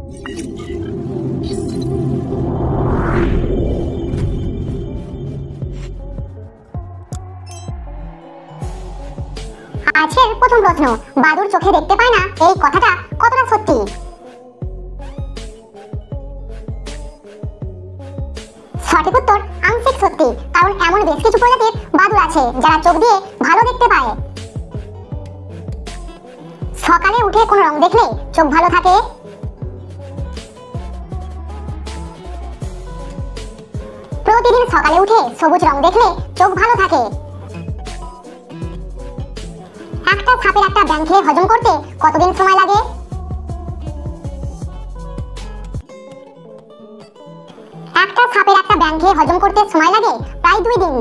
আজকের প্রথম প্রশ্ন, বাদুড় চোখে দেখতে পায় না, এই কথাটা কতটা সত্যি? সঠিক উত্তর আংশিক সত্যি, কারণ এমন বেশ কিছু প্রজাতির বাদুড় আছে যারা চোখ দিয়ে ভালো দেখতে পায়। সকালে উঠে কোন রং দেখলে চোখ ভালো থাকে? প্রতিদিন সকালে উঠে সবুজ রং দেখলে চোখ ভালো থাকে। একটা সাপের একটা ব্যাঙ খেয়ে হজম করতে কতদিন সময় লাগে? একটা সাপের একটা ব্যাঙ খেয়ে হজম করতে সময় লাগে প্রায় 2 দিন।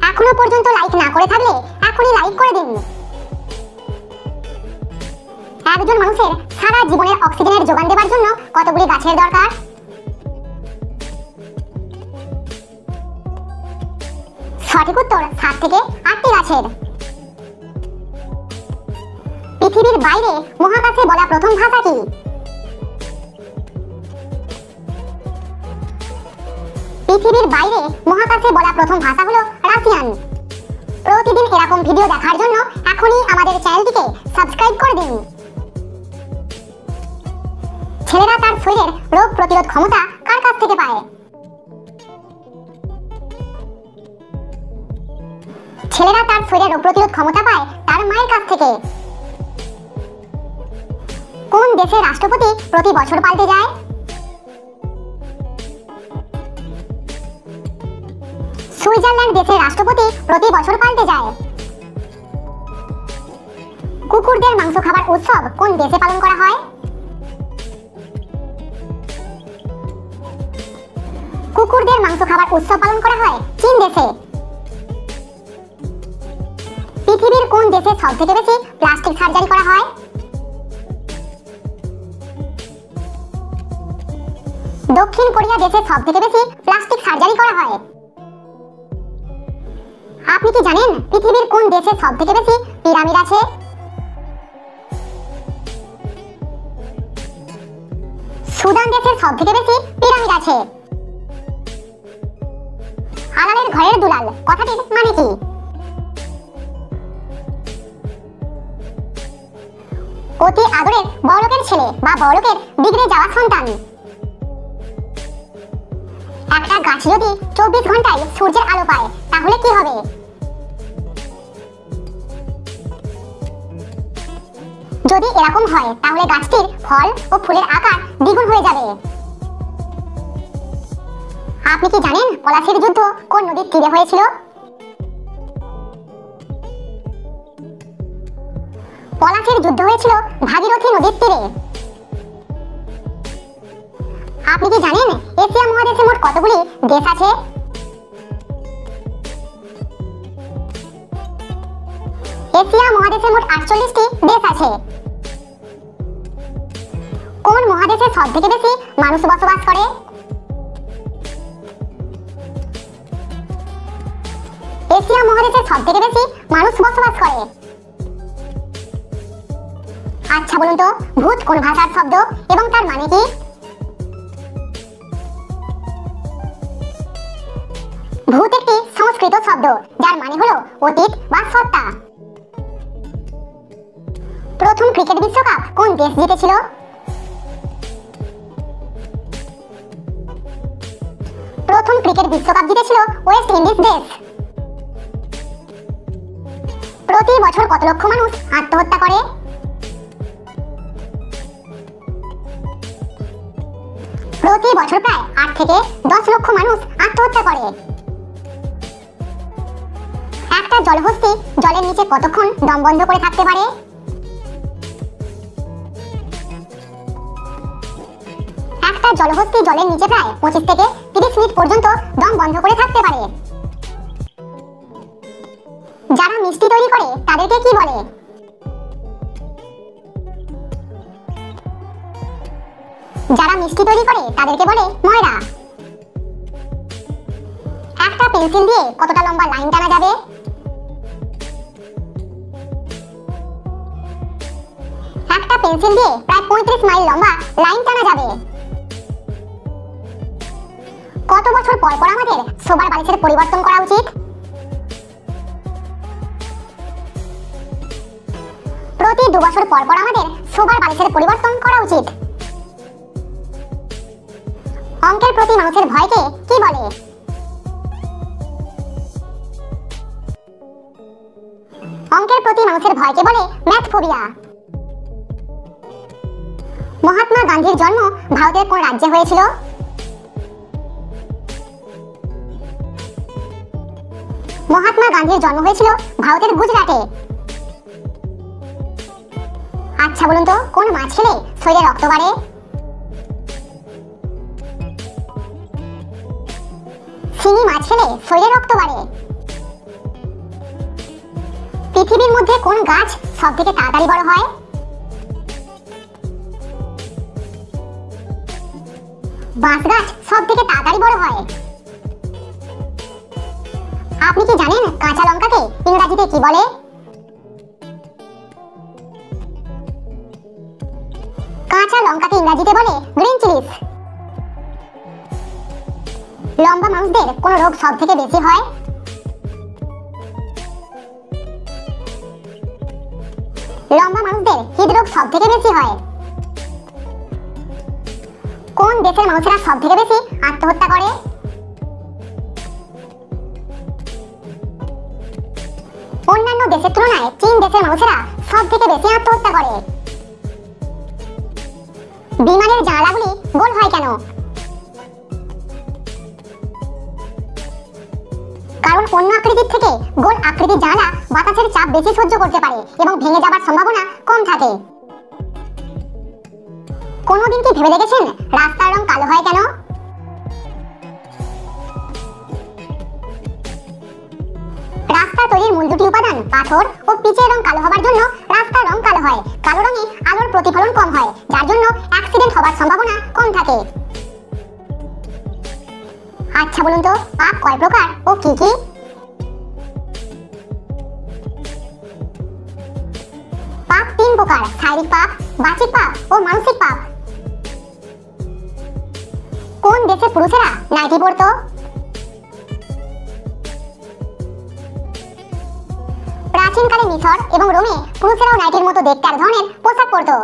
এখনো পর্যন্ত লাইক না করে থাকলে এখনই লাইক করে দিন। একজন মানুষের সারা জীবনের অক্সিজেনের যোগান দেওয়ার জন্য কতগুলি গাছের দরকার? সঠিক উত্তর 7 থেকে 8টি গাছের। পৃথিবীর বাইরে মহাকাশে বলা প্রথম ভাষা কি? পৃথিবীর বাইরে মহাকাশে বলা প্রথম ভাষা হলো রাশিয়ান। প্রতিদিন এরকম ভিডিও দেখার জন্য এখনই আমাদের চ্যানেলটিকে সাবস্ক্রাইব করে দিন। ছেলেরা তার শরীরের রোগ প্রতিরোধ ক্ষমতা কার কাছ থেকে পায়? ছেলেরা তার শরীরের রোগ প্রতিরোধ ক্ষমতা পায় তার মায়ের কাছ থেকে। কোন দেশের রাষ্ট্রপতি প্রতি বছর পাল্টে যায়? সুইজারল্যান্ড দেশের রাষ্ট্রপতি প্রতি বছর পাল্টে যায়। কুকুরদের মাংস খাবার উৎসব কোন দেশে পালন করা হয়? কুকুরদের মাংস খাবার উৎসব পালন করা হয় চীন দেশে। পৃথিবীর কোন দেশে সবথেকে বেশি প্লাস্টিক সার্জারি করা হয়? দক্ষিণ কোরিয়া দেশে সবথেকে বেশি প্লাস্টিক সার্জারি করা হয়। আপনি কি জানেন পৃথিবীর কোন দেশে সবথেকে বেশি পিরামিড আছে? সুদান দেশে সবথেকে বেশি পিরামিড আছে। আলালের ঘরের দুলাল কথাটির মানে কি? অতি আদরের বড়লোকের ছেলে বা বড়লোকের বিগড়ে যাওয়া সন্তান। একটা গাছ যদি 24 ঘন্টায় সূর্যের আলো পায় তাহলে কি হবে? যদি এরকম হয় তাহলে গাছটির ফল ও ফুলের আকার দ্বিগুণ হয়ে যাবে। আপনি কি জানেন পলাশীর যুদ্ধ কোন নদীর তীরে হয়েছিল? পলাশীর যুদ্ধ হয়েছিল ভাগীরথী নদীর তীরে। আপনি কি জানেন এশিয়া মহাদেশে মোট কতগুলি দেশ আছে? এশিয়া মহাদেশে মোট 48টি দেশ আছে। কোন মহাদেশে সবথেকে বেশি মানুষ বসবাস করে? এশিয়া মহাদেশে সবথেকে বেশি মানুষ বসবাস করে। আচ্ছা বলুন তো, ভূত কোন ভাষার শব্দ এবং তার মানে কি? ভূত একটি সংস্কৃত শব্দ যার মানে হলো অতীত বা সত্তা। প্রথম ক্রিকেট বিশ্বকাপ কোন দেশ জিতেছিল? প্রথম ক্রিকেট বিশ্বকাপ জিতেছিল ওয়েস্ট ইন্ডিজ দেশ। প্রতি বছর কত লক্ষ মানুষ আত্মহত্যা করে? প্রতি বছর প্রায় 8 থেকে 10 লক্ষ মানুষ আত্মহত্যা করে। একটা জলহস্তী জলের নিচে কতক্ষণ দম বন্ধ করে থাকতে পারে? একটা জলহস্তী জলের নিচে প্রায় 25 থেকে 30 মিনিট পর্যন্ত দম বন্ধ করে থাকতে পারে। যারা মিষ্টি তৈরি করে তাদেরকে কি বলে? যারা মিষ্টি তৈরি করে তাদেরকে বলে ময়রা। একটা পেন্সিল দিয়ে কতটা লম্বা লাইন টানা যাবে? একটা পেন্সিল দিয়ে প্রায় 35 মাইল লম্বা লাইন টানা যাবে। পর পর আমাদের শোবার বালিশের পরিবর্তন করা উচিত? প্রতি 2 বছর পর পর আমাদের শোবার বালিশের পরিবর্তন করা উচিত। অঙ্কের প্রতি মানুষের ভয়কে কি বলে? অঙ্কের প্রতি মানুষের ভয়কে বলে ম্যাথ ফোবিয়া। মহাত্মা গান্ধীর জন্ম ভারতের কোন রাজ্যে হয়েছিল? মহাত্মা গান্ধীর জন্ম হয়েছিল ভারতের গুজরাটে। আচ্ছা বলুন তো, কোন মাছ খেলে শরীরে রক্ত বাড়ে? শিঙি মাছ খেলে শরীরে রক্ত বাড়ে। পৃথিবীর মধ্যে কোন গাছ সবথেকে তাড়াতাড়ি বড় হয়? বাঁশ গাছ সবথেকে তাড়াতাড়ি বড় হয়। আপনি কি জানেন কাঁচা লঙ্কাকে ইংরেজিতে কি বলে? কাঁচা লঙ্কাকে ইংরেজিতে বলে গ্রিন চিলিস। লম্বা মানুষদের কোন রোগ সবথেকে বেশি হয়? লম্বা মানুষদের হৃদরোগ সবথেকে বেশি হয়। কোন দেশের মানুষেরা সবথেকে বেশি আত্মহত্যা করে? অন্যান্য দেশের তুলনায় চীন দেশের মানুষেরা সবথেকে বেশি আত্মহত্যা করে। বিমানের জানালাগুলি গোল হয় কেন? কারণ অন্য আকৃতির থেকে গোল আকৃতির জানালা বাতাসের চাপ বেশি সহ্য করতে পারে এবং ভেঙে যাবার সম্ভাবনা কম থাকে। কোনদিন কি ভেবে দেখেছেন রাস্তার রং কালো হয় কেন? রাস্তা তৈরির মূল দুটি উপাদান পাথর ও পিচের রং কালো হবার জন্য রাস্তার রং কালো হয়। কালো রঙে আলোর প্রতিফলন কম হয়, যার জন্য অ্যাক্সিডেন্ট হবার সম্ভাবনা কম থাকে। আচ্ছা বলুন তো, পাপ কয় প্রকার ও কি কি? পাপ 3 প্রকার: শারীরিক পাপ, বাচিক পাপ ও মানসিক পাপ। কোন দেশে পুরুষেরা নাইটি পরতো? প্রাচীনকালে মিশর এবং রোমে পুরুষেরাও নাইটির মতো দেখতে এক ধরনের পোশাক পরতো।